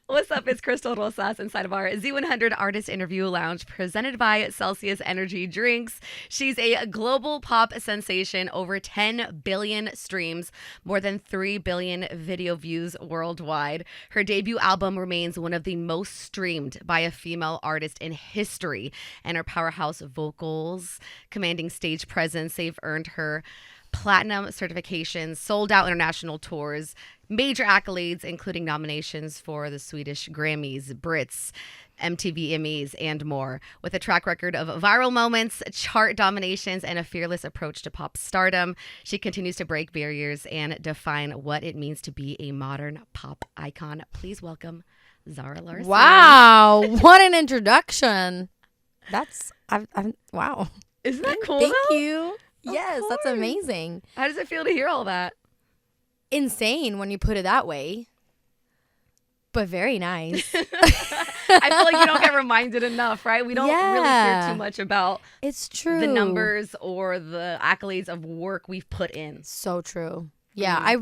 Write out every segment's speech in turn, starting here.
What's up? It's Crystal Rosas inside of our Z100 Artist Interview Lounge presented by Celsius Energy Drinks. She's a global pop sensation, over 10 billion streams, more than 3 billion video views worldwide. Her debut album remains one of the most streamed by a female artist in history, and her powerhouse vocals, commanding stage presence, they've earned her platinum certifications, sold out international tours, major accolades, including nominations for the Swedish Grammys, Brits, MTV Emmys, and more. With a track record of viral moments, chart dominations, and a fearless approach to pop stardom, she continues to break barriers and define what it means to be a modern pop icon. Please welcome Zara Larsson. Wow, what an introduction. Wow. Isn't that cool? Thank though? you. Yes, that's amazing. How does it feel to hear all that? Insane when you put it that way, but very nice. I feel like you don't get reminded enough, right? We don't really hear too much about it's true the numbers or the accolades of work we've put in. So true. Yeah, I'm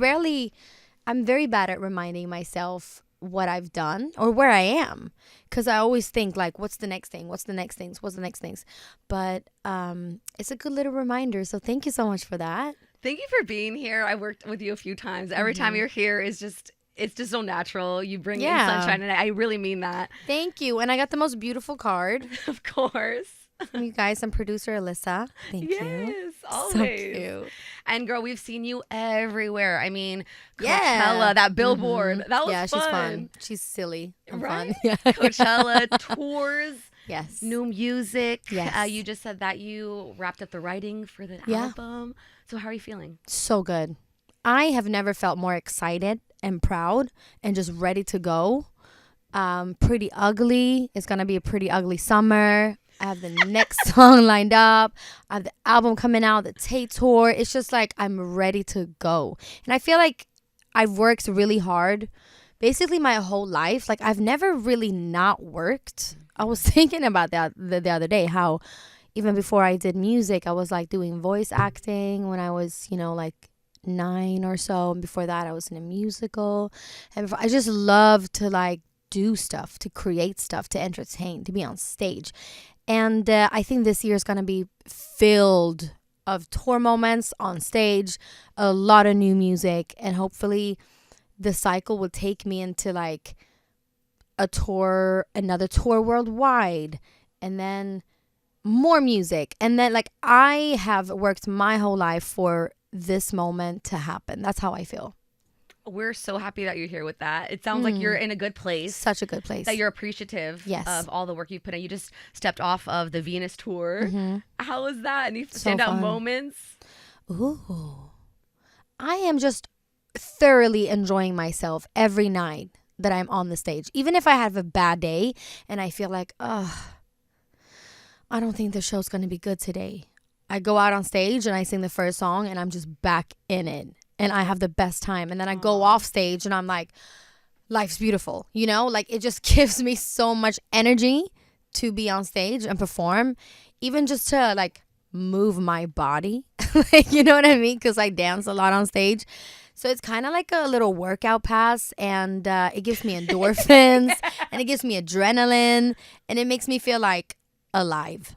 very bad at reminding myself what I've done or where I am, because I always think like, what's the next thing, but it's a good little reminder, so thank you so much for that. Thank you for being here. I worked with you a few times. Every time you're here is just, it's just so natural. You bring in sunshine, and I really mean that. Thank you. And I got the most beautiful card. Of course. You guys, I'm producer Alyssa. Thank you. Yes, always. So cute. And girl, we've seen you everywhere. I mean, Coachella, that billboard, that was fun. Yeah, she's fun. She's silly and right? fun. Yeah. Coachella, tours. Yes. New music. Yes. You just said that you wrapped up the writing for the album. So how are you feeling? So good. I have never felt more excited and proud and just ready to go. Pretty ugly. It's going to be a pretty ugly summer. I have the next song lined up. I have the album coming out, the Tate tour. It's just like I'm ready to go. And I feel like I've worked really hard basically my whole life. Like I've never really not worked. I was thinking about that the other day, how even before I did music, I was like doing voice acting when I was, like 9 or so. And before that, I was in a musical. And I just love to like do stuff, to create stuff, to entertain, to be on stage. And I think this year is going to be filled of tour moments on stage, a lot of new music, and hopefully the cycle will take me into like another tour worldwide, and then more music. And then like I have worked my whole life for this moment to happen. That's how I feel. We're so happy that you're here with that. It sounds like you're in a good place. Such a good place. That you're appreciative of all the work you've put in. You just stepped off of the Venus tour. How was that? Any standout moments? Ooh. I am just thoroughly enjoying myself every night that I'm on the stage. Even if I have a bad day and I feel like, I don't think the show's going to be good today. I go out on stage and I sing the first song and I'm just back in it. And I have the best time. And then I go off stage and I'm like, life's beautiful. Like it just gives me so much energy to be on stage and perform. Even just to like move my body. Like, you know what I mean? Because I dance a lot on stage. So it's kind of like a little workout pass. And it gives me endorphins. And it gives me adrenaline. And it makes me feel like alive.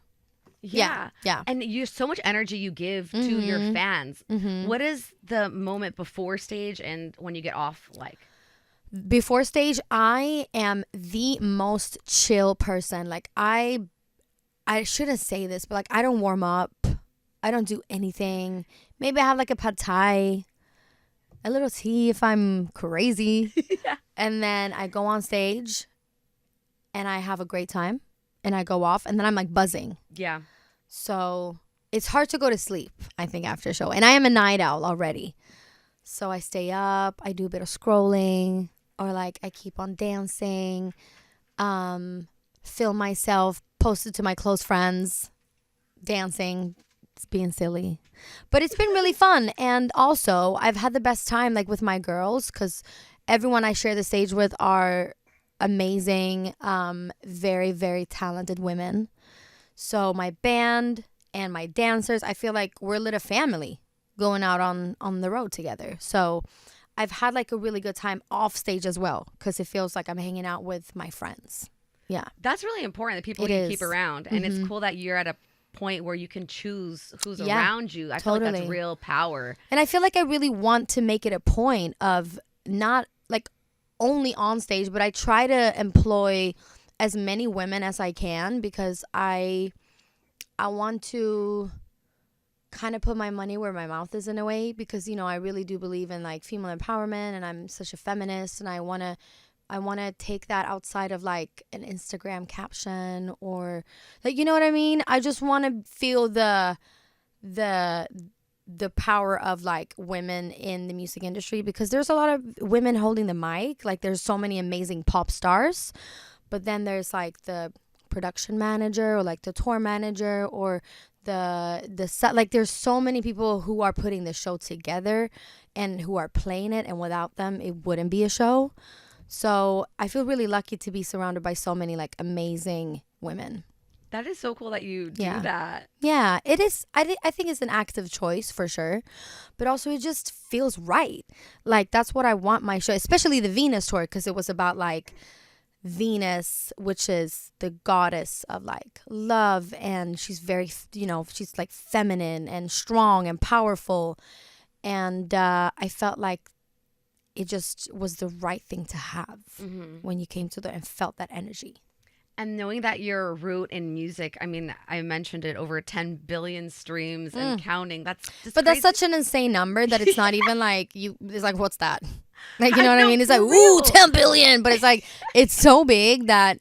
Yeah. And you so much energy you give to your fans. What is the moment before stage and when you get off like? Before stage, I am the most chill person. Like I shouldn't say this, but like I don't warm up. I don't do anything. Maybe I have like a pad thai, a little tea if I'm crazy. And then I go on stage and I have a great time. And I go off and then I'm like buzzing. Yeah. So it's hard to go to sleep, I think, after a show. And I am a night owl already. So I stay up, I do a bit of scrolling, or like I keep on dancing, film myself, post it to my close friends, dancing, it's being silly. But it's been really fun. And also I've had the best time like with my girls, because everyone I share the stage with are amazing, very, very talented women. So my band and my dancers, I feel like we're a little family going out on the road together. So I've had like a really good time off stage as well, because it feels like I'm hanging out with my friends. Yeah. That's really important, the people It you is. keep around. And it's cool that you're at a point where you can choose who's Yeah, around you. I feel like that's totally. real power. And I feel like I really want to make it a point of not like only on stage, but I try to employ as many women as I can, because I want to kind of put my money where my mouth is in a way, because I really do believe in like female empowerment, and I'm such a feminist, and I want to take that outside of like an Instagram caption, or like, you know what I mean? I just want to feel the power of like women in the music industry, because there's a lot of women holding the mic. Like there's so many amazing pop stars, but then there's like the production manager, or like the tour manager, or the set. Like there's so many people who are putting the show together and who are playing it, and without them it wouldn't be a show. So I feel really lucky to be surrounded by so many like amazing women. That is so cool that you do that. Yeah, it is. I think it's an active choice for sure, but also it just feels right. Like that's what I want my show, especially the Venus tour, because it was about like Venus, which is the goddess of like love, and she's very, she's like feminine and strong and powerful, and I felt like it just was the right thing to have when you came to and felt that energy. And knowing that your root in music, I mean, I mentioned it, over 10 billion streams and counting. That's just But crazy. that's such an insane number that it's not even like it's like, what's that? Like, you know I what I know, mean? It's for like, real. ooh, 10 billion. But it's like, it's so big that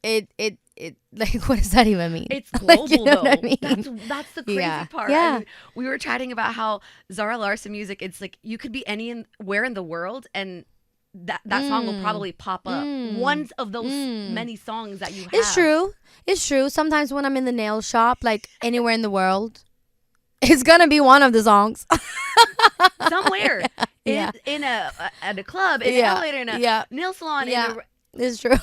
it like, what does that even mean? It's global, you know though. what I mean? That's the crazy Yeah. part. Yeah. I mean, we were chatting about how Zara Larsson music, it's like you could be anywhere in the world, and that song will probably pop up. One of those many songs that you have. It's true. It's true. Sometimes when I'm in the nail shop, like anywhere in the world, it's gonna be one of the songs. Somewhere. Yeah. At a club, in an elevator, in a nail salon. Yeah. It's true.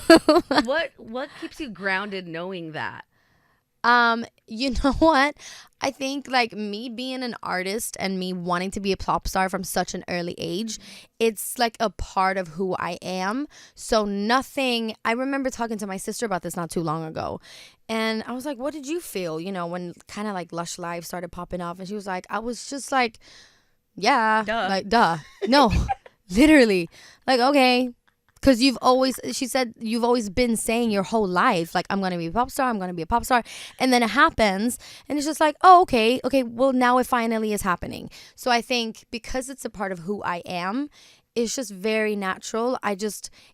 What keeps you grounded knowing that? You know what? I think like me being an artist and me wanting to be a pop star from such an early age, it's like a part of who I am. So I remember talking to my sister about this not too long ago. And I was like, what did you feel, when kind of like Lush Live started popping off? And she was like, I was just like, yeah, Duh. like, duh. No, literally. Like, okay. Because she said, you've always been saying your whole life, like, I'm going to be a pop star, I'm going to be a pop star. And then it happens. And it's just like, oh, okay, well, now it finally is happening. So I think because it's a part of who I am, it's just very natural.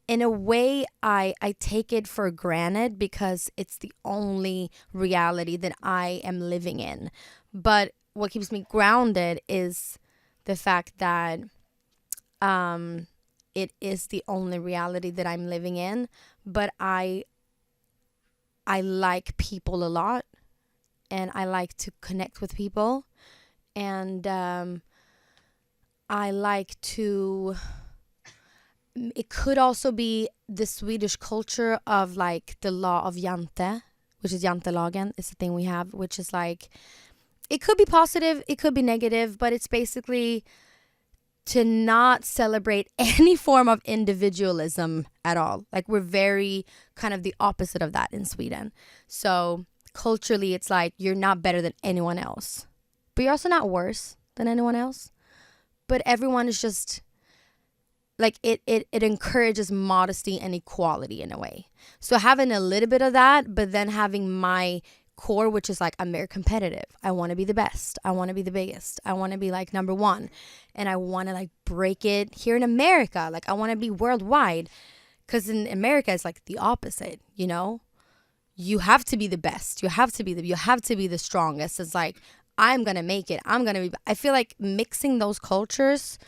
In a way, I take it for granted because it's the only reality that I am living in. But what keeps me grounded is the fact that, it is the only reality that I'm living in, but I like people a lot, and I like to connect with people, and I like to. It could also be the Swedish culture of like the law of jante, which is jantelagen. It's the thing we have, which is like, it could be positive, it could be negative, but it's basically to not celebrate any form of individualism at all. Like we're very kind of the opposite of that in Sweden. So culturally, it's like you're not better than anyone else, but you're also not worse than anyone else. But everyone is just like, it encourages modesty and equality in a way. So having a little bit of that, but then having my core, which is like, I'm very competitive. I want to be the best. I want to be the biggest. I want to be like number one. And I want to like break it here in America. Like I want to be worldwide. Because in America, it's like the opposite, You have to be the best. You have to be the strongest. It's like, I'm going to make it. I feel like mixing those cultures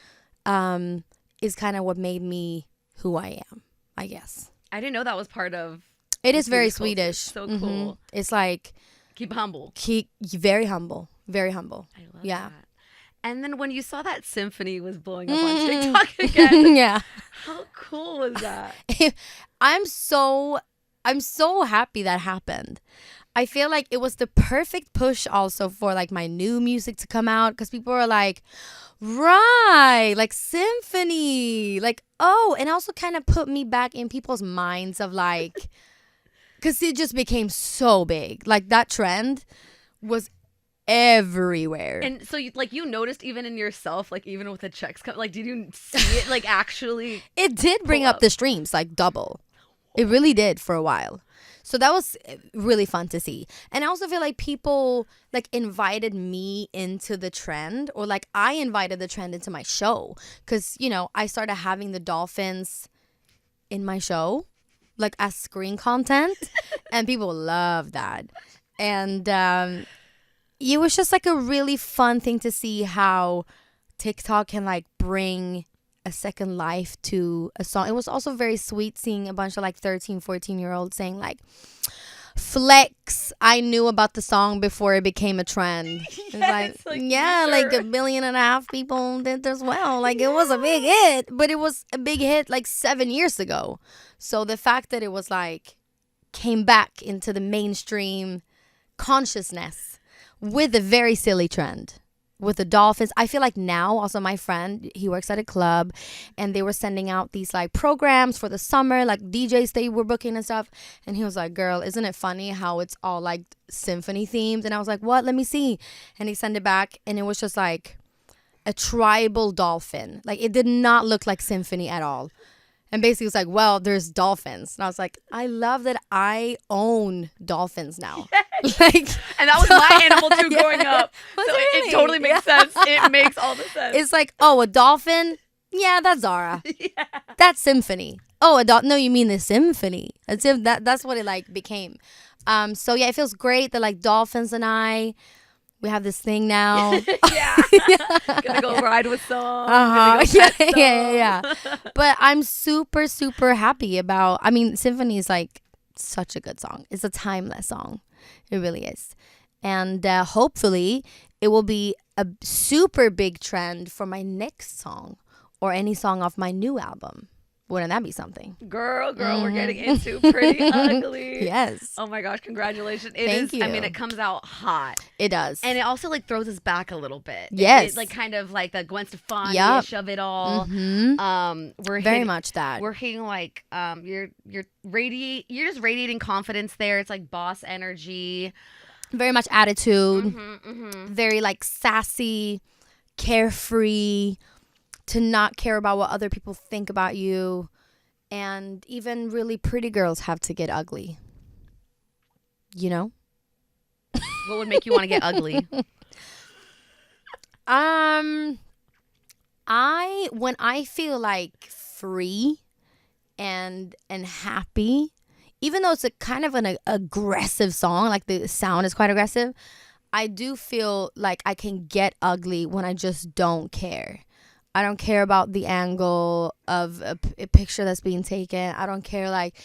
is kind of what made me who I am, I guess. I didn't know that was part of. It is very Swedish. Swedish. So cool. It's like, keep humble. Very humble. Very humble. I love Yeah. that. And then when you saw that Symphony was blowing up on TikTok again, Yeah. how cool was that? I'm so happy that happened. I feel like it was the perfect push also for like my new music to come out, because people were like, Right. Like Symphony. Like, oh, and also kind of put me back in people's minds of like, because it just became so big. Like that trend was everywhere. And so you noticed even in yourself, like even with the checks, like did you see it like actually? It did bring up the streams like double. It really did for a while. So that was really fun to see. And I also feel like people like invited me into the trend, or like I invited the trend into my show. Because, you know, I started having the dolphins in my show, like as screen content. And people love that. And it was just like a really fun thing to see how TikTok can like bring a second life to a song. It was also very sweet seeing a bunch of like 13, 14-year-olds saying like, flex, I knew about the song before it became a trend. Yes, it's like yeah, sure. Like 1.5 billion people did as well. Like it was a big hit, but it was a big hit like 7 years ago. So the fact that it was like came back into the mainstream consciousness with a very silly trend. With the dolphins, I feel like now also my friend, he works at a club, and they were sending out these like programs for the summer, like DJs they were booking and stuff, and he was like, girl, isn't it funny how it's all like symphony themed? And I was like, what? Let me see. And he sent it back, and it was just like a tribal dolphin. Like it did not look like Symphony at all. And basically it's like, well, there's dolphins. And I was like, I love that I own dolphins now. Yes. Like, and that was my animal too yeah. growing up. Was so it it really? totally makes sense. It makes all the sense. It's like, oh, a dolphin? Yeah, that's Zara. Yeah. That's Symphony. Oh, no, you mean the Symphony. That's what it like became. So yeah, it feels great that like dolphins and we have this thing now. Yeah. Gonna go ride with some. Yeah. But I'm super, super happy about, I mean, Symphony is like such a good song. It's a timeless song. It really is. And hopefully it will be a super big trend for my next song or any song off my new album. Wouldn't that be something? Girl, we're getting into Pretty Ugly. Yes. Oh my gosh, congratulations. Thank you. I mean, it comes out hot. It does. And it also like throws us back a little bit. Yes. It like kind of like the Gwen Stefani-ish of it all. Mm-hmm. We're very much that. We're hitting like you're just radiating confidence there. It's like boss energy. Very much attitude. Very like sassy, carefree, to not care about what other people think about you. And even really pretty girls have to get ugly. You know? What would make you want to get ugly? When I feel like free and happy, even though it's a kind of an aggressive song, like the sound is quite aggressive, I do feel like I can get ugly when I just don't care. I don't care about the angle of a picture that's being taken. I don't care like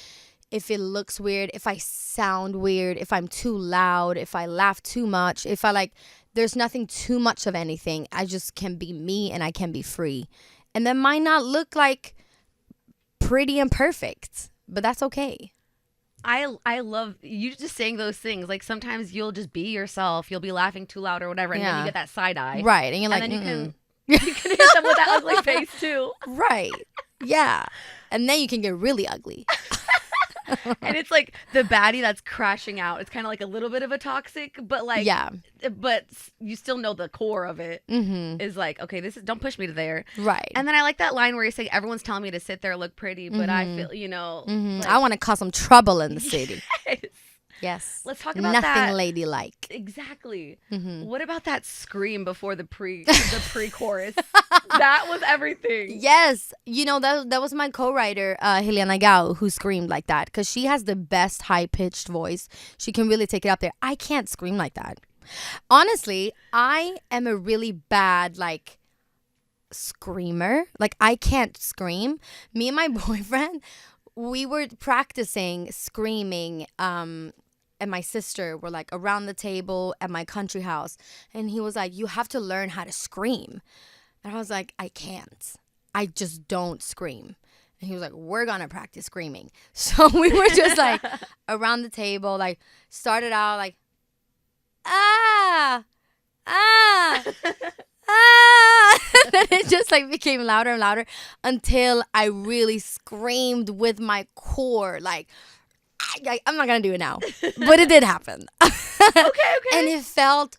if it looks weird, if I sound weird, if I'm too loud, if I laugh too much, if I like, there's nothing too much of anything. I just can be me and I can be free. And that might not look like pretty and perfect, but that's okay. I love you just saying those things. Like sometimes you'll just be yourself. You'll be laughing too loud or whatever. And then you get that side eye. Right. And you're like, and then you can hit them with that ugly face too. Right. Yeah. And then you can get really ugly. And it's like the baddie that's crashing out. It's kind of like a little bit of a toxic, but like, yeah. But you still know the core of it is like, okay, don't push me to there. Right. And then I like that line where you say, everyone's telling me to sit there, look pretty, but I feel, like, I want to cause some trouble in the city. Yes. Yes. Let's talk about nothing that. ladylike. Exactly. What about that scream before the pre-chorus? That was everything. Yes. You know, that was my co-writer, Helena Gao, who screamed like that because she has the best high-pitched voice. She can really take it up there. I can't scream like that. Honestly, I am a really bad, like, screamer. Like, I can't scream. Me and my boyfriend, we were practicing screaming, and my sister were like around the table at my country house, and he was like, you have to learn how to scream. And I was like, I can't. I just don't scream. And he was like, we're gonna practice screaming. So we were just like around the table, like started out like, ah, ah! And it just like became louder and louder until I really screamed with my core. Like, I'm not going to do it now. But it did happen. Okay. And it felt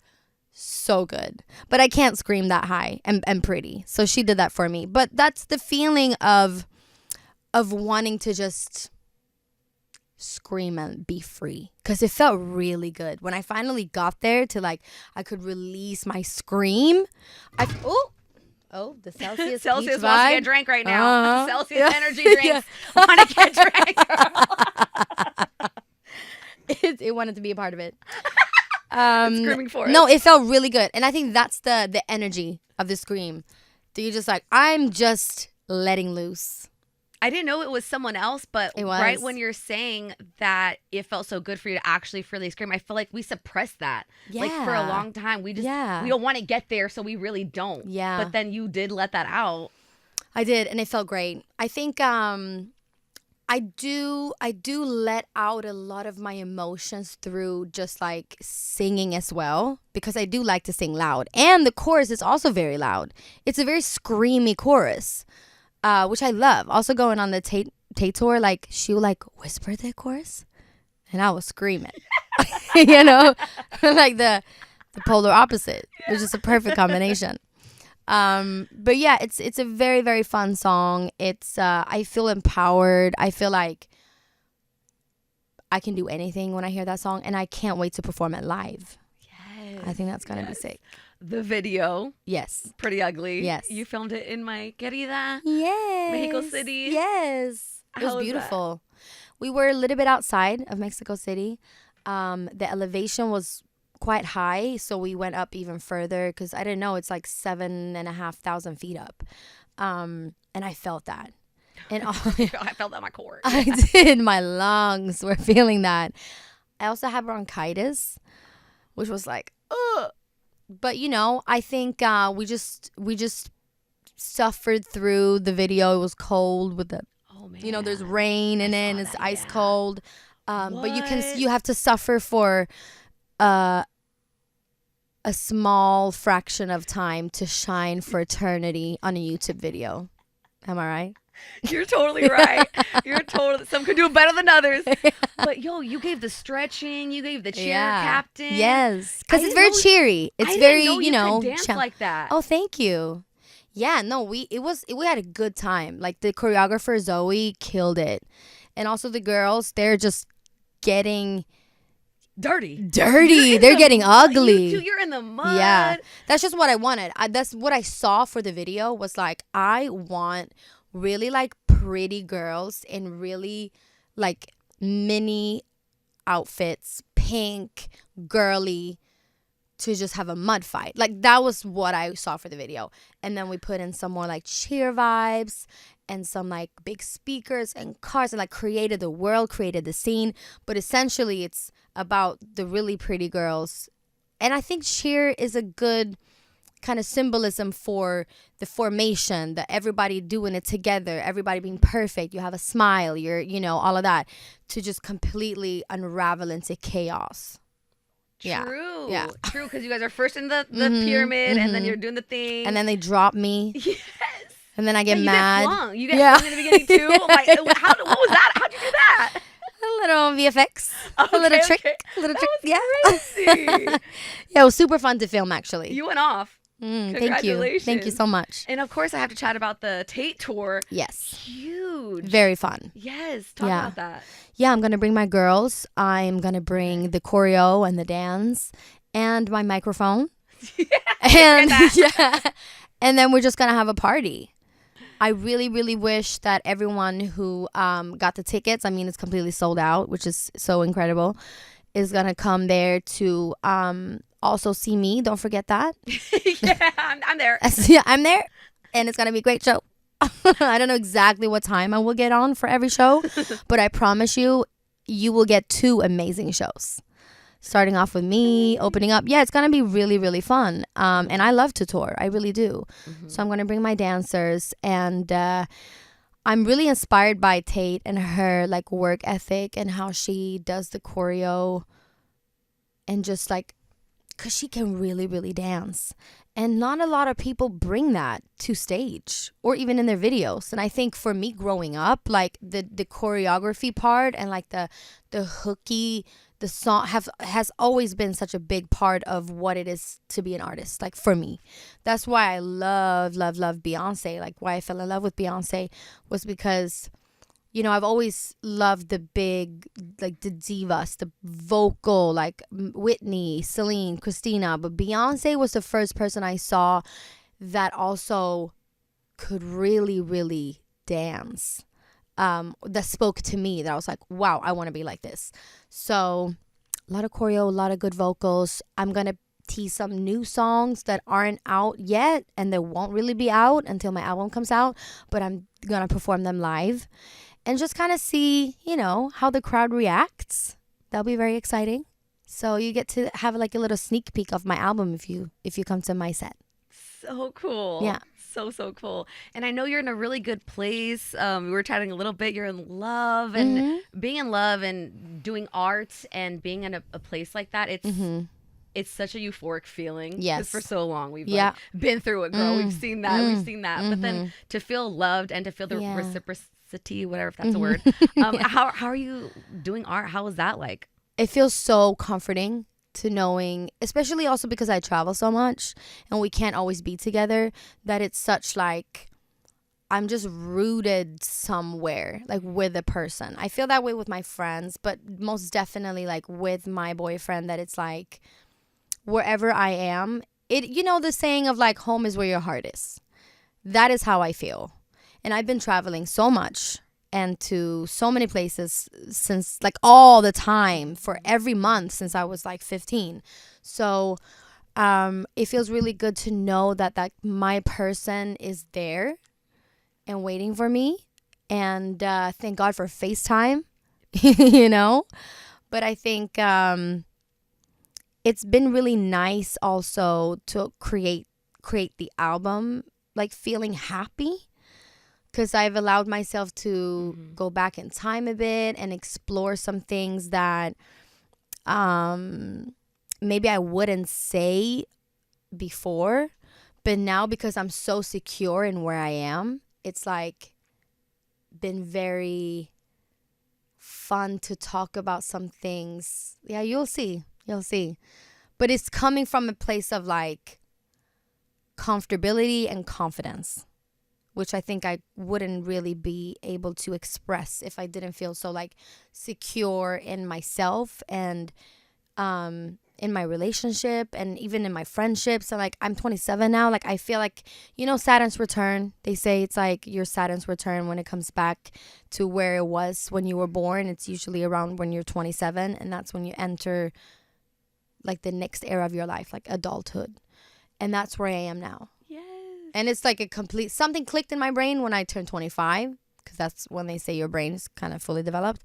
so good. But I can't scream that high and pretty. So she did that for me. But that's the feeling of wanting to just scream and be free, because it felt really good when I finally got there to like I could release my scream. The Celsius Celsius peach wants to vibe. get drank right now. Celsius energy drinks Yeah. want to get drank. It wanted to be a part of it. Screaming for it. No, it felt really good, and I think that's the energy of the scream. That you're just like, I'm just letting loose. I didn't know it was someone else, but It was. right when you're saying that it felt so good for you to actually freely scream, I feel like we suppressed that. Like for a Yeah. long time. We just Yeah. we don't want to get there, so we really don't. Yeah. But then you did let that out. I did, and it felt great. I think I do let out a lot of my emotions through just like singing as well, because I do like to sing loud, and the chorus is also very loud. It's a very screamy chorus, which I love. Also going on the Tate tour, like she would like whisper the chorus, and I was screaming, like the polar opposite. It was just a perfect combination. But yeah, it's a very, very fun song. It's I feel empowered. I feel like I can do anything when I hear that song, and I can't wait to perform it live. Yes. I think that's gonna be sick. The video, Yes. pretty ugly. Yes. You filmed it in my querida. Yes. Mexico City. Yes. It How was was beautiful. We were a little bit outside of Mexico City. The elevation was quite high, so we went up even further, because I didn't know it's like 7,500 feet up. And I felt that. And I felt that in my core. I did. My lungs were feeling that. I also had bronchitis, which was like, ugh. But I think we just suffered through the video. It was cold with the, Oh man. there's rain in it, and it's that, ice yeah. cold. But What? you have to suffer for a small fraction of time to shine for eternity on a YouTube video. Am I right? You're totally right. Some could do it better than others. But you gave the stretching, you gave the cheer captain. Yes, because I it's didn't very know- cheery. It's I very, didn't know you could dance like that. Oh, thank you. Yeah, no, we had a good time. Like the choreographer Zoe killed it, and also the girls, they're just getting dirty. They're getting ugly. You're in the mud. Yeah, that's just what I wanted. That's what I saw for the video, was like, I want really like pretty girls in really like mini outfits, pink, girly, to just have a mud fight. Like that was what I saw for the video. And then we put in some more like cheer vibes and some like big speakers and cars, and like created the world, created the scene. But essentially it's about the really pretty girls. And I think cheer is a good kind of symbolism for the formation, that everybody doing it together, everybody being perfect. You have a smile, you're, all of that, to just completely unravel into chaos. True. Yeah. True, because you guys are first in the pyramid, and then you're doing the thing. And then they drop me. Yes. And then I get You mad. get flung. You get flung in the beginning too. I'm like, what was that? How'd you do that? A little VFX. A little trick. Okay. A little That trick. was crazy. Yeah, it was super fun to film, actually. You went off. Thank you. Congratulations. Thank you so much. And of course, I have to chat about the Tate tour. Yes. Huge. Very fun. Yes. Talk Yeah. about that. Yeah, I'm going to bring my girls. I'm going to bring the choreo and the dance and my microphone. And yeah. And then we're just going to have a party. I really, really wish that everyone who got the tickets, I mean, it's completely sold out, which is so incredible, is going to come there to also see me. Don't forget that. Yeah, I'm there. Yeah, I'm there. And it's going to be a great show. I don't know exactly what time I will get on for every show, but I promise you, you will get 2 amazing shows. Starting off with me, opening up. Yeah, it's going to be really, really fun. And I love to tour. I really do. Mm-hmm. So I'm going to bring my dancers. And I'm really inspired by Tate and her like work ethic and how she does the choreo. And just like, because she can really, really dance. And not a lot of people bring that to stage or even in their videos. And I think for me growing up, like the choreography part and like the hooky, the song has always been such a big part of what it is to be an artist. Like for me, that's why I love Beyonce. Like why I fell in love with Beyonce was because, you know, I've always loved the big, like the divas, the vocal, like Whitney, Celine, Christina. But Beyonce was the first person I saw that also could really, really dance. That spoke to me, that I was like, wow, I want to be like this. So a lot of choreo, a lot of good vocals. I'm going to tease some new songs that aren't out yet, and they won't really be out until my album comes out. But I'm going to perform them live. And just kind of see, you know, how the crowd reacts. That'll be very exciting. So you get to have like a little sneak peek of my album if you come to my set. So cool. Yeah. So cool. And I know you're in a really good place. We were chatting a little bit. You're in love, and being in love and doing art and being in a place like that, it's such a euphoric feeling. Yes. 'Cause for so long we've like, been through it, girl. We've seen that. We've seen that. But then to feel loved and to feel the reciprocity, whatever, if that's a word. How are you doing art? How was that like? It feels so comforting to knowing, especially also because I travel so much and we can't always be together, that it's such like I'm just rooted somewhere, like with a person. I feel that way with my friends, but most definitely like with my boyfriend, that it's like wherever I am, it, you know, the saying of like home is where your heart is. That is how I feel. And I've been traveling so much and to so many places since like all the time for every month since I was like 15. So it feels really good to know that my person is there and waiting for me. And thank God for FaceTime, you know. But I think it's been really nice also to create the album like feeling happy. Because I've allowed myself to go back in time a bit and explore some things that maybe I wouldn't say before. But now because I'm so secure in where I am, it's like been very fun to talk about some things. Yeah, you'll see. But it's coming from a place of like comfortability and confidence, which I think I wouldn't really be able to express if I didn't feel so like secure in myself and in my relationship and even in my friendships. And like I'm 27 now. Like I feel like, you know, Saturn's return. They say it's like your Saturn's return when it comes back to where it was when you were born. It's usually around when you're 27, and that's when you enter like the next era of your life, like adulthood. And that's where I am now. And it's like something clicked in my brain when I turned 25, because that's when they say your brain is kind of fully developed.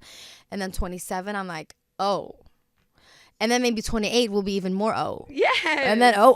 And then 27, I'm like, oh. And then maybe 28 will be even more oh. Yes. And then oh.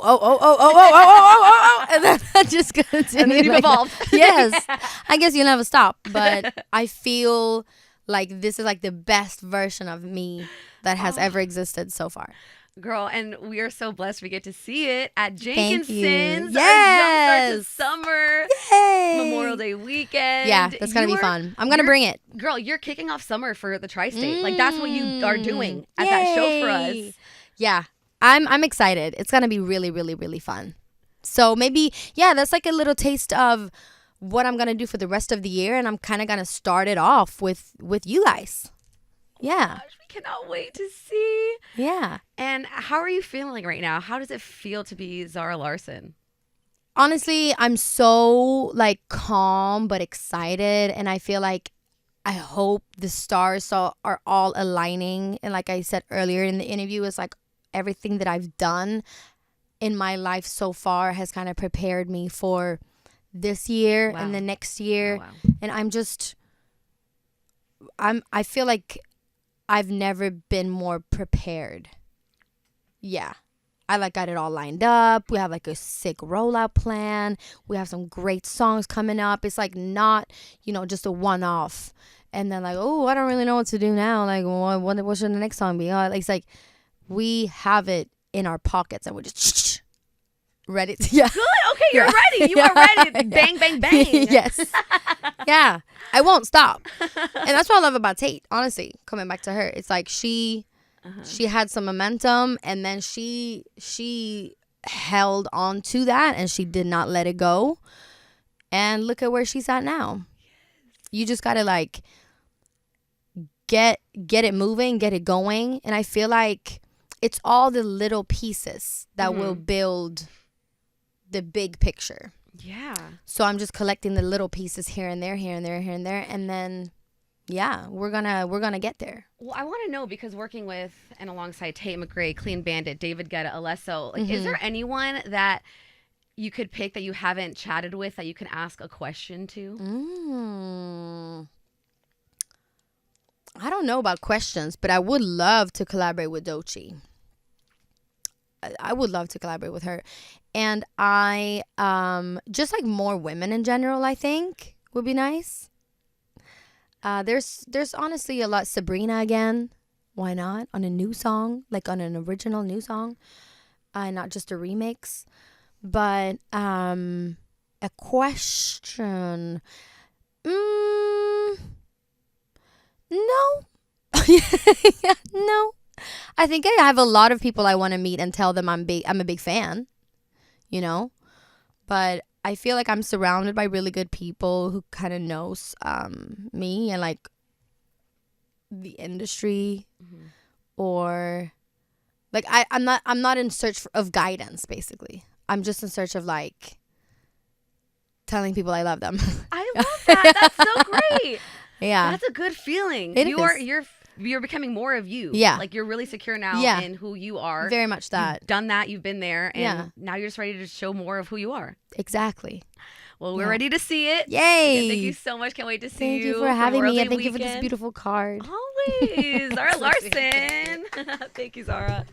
And then I just continue. And then you evolve. Yes. I guess you'll never stop. But I feel like this is like the best version of me that has ever existed so far. Girl, and we are so blessed we get to see it at Jenkinson's. Yes. Our Jumpstart to Summer. Yay. Memorial Day weekend. Yeah, that's going to be fun. I'm going to bring it. Girl, you're kicking off summer for the Tri-State. Like, that's what you are doing at that show for us. Yeah, I'm excited. It's going to be really, really, really fun. So maybe, yeah, that's like a little taste of what I'm going to do for the rest of the year. And I'm kind of going to start it off with you guys. Yeah. Gosh, we cannot wait to see. Yeah. And how are you feeling right now? How does it feel to be Zara Larsson? Honestly, I'm so like calm but excited, and I feel like I hope the stars are all aligning. And like I said earlier in the interview, it's like everything that I've done in my life so far has kind of prepared me for this year and the next year. And I feel like I've never been more prepared. Yeah. I like got it all lined up. We have like a sick rollout plan. We have some great songs coming up. It's like not, just a one-off. And then like, oh, I don't really know what to do now. Like, what should the next song be? It's like we have it in our pockets and we're just ready to, yeah. Good. Okay, you're ready. You are ready. Bang, bang, bang. Yes. Yeah. I won't stop. And that's what I love about Tate, honestly, coming back to her. It's like she had some momentum, and then she held on to that, and she did not let it go. And look at where she's at now. You just got to like get it moving, get it going. And I feel like it's all the little pieces that will build the big picture. Yeah. So I'm just collecting the little pieces here and there, here and there, here and there, and then yeah, we're gonna get there. Well, I want to know, because working with and alongside Tate McRae, Clean Bandit, David Guetta, Alesso, like, is there anyone that you could pick that you haven't chatted with that you can ask a question to? I don't know about questions, but I would love to collaborate with Doechii. I would love to collaborate with her. And I just like more women in general, I think would be nice. There's honestly a lot. Sabrina again. Why not? On a new song, like on an original new song, not just a remix. But a question. No. No. I think I have a lot of people I want to meet and tell them I'm a big fan, you know? But I feel like I'm surrounded by really good people who kind of knows me and like the industry, or like I'm not in search of guidance, basically. I'm just in search of like telling people I love them. I love that. That's so great. Yeah. That's a good feeling. You're becoming more of you. Yeah. Like, you're really secure now in who you are. Very much that. You've done that. You've been there. And now you're just ready to show more of who you are. Exactly. Well, we're ready to see it. Yay. Again, thank you so much. Can't wait to see you. Thank you for having me. And thank you Weekend. for this beautiful card. Always. Zara Larsson. Thank you, Zara.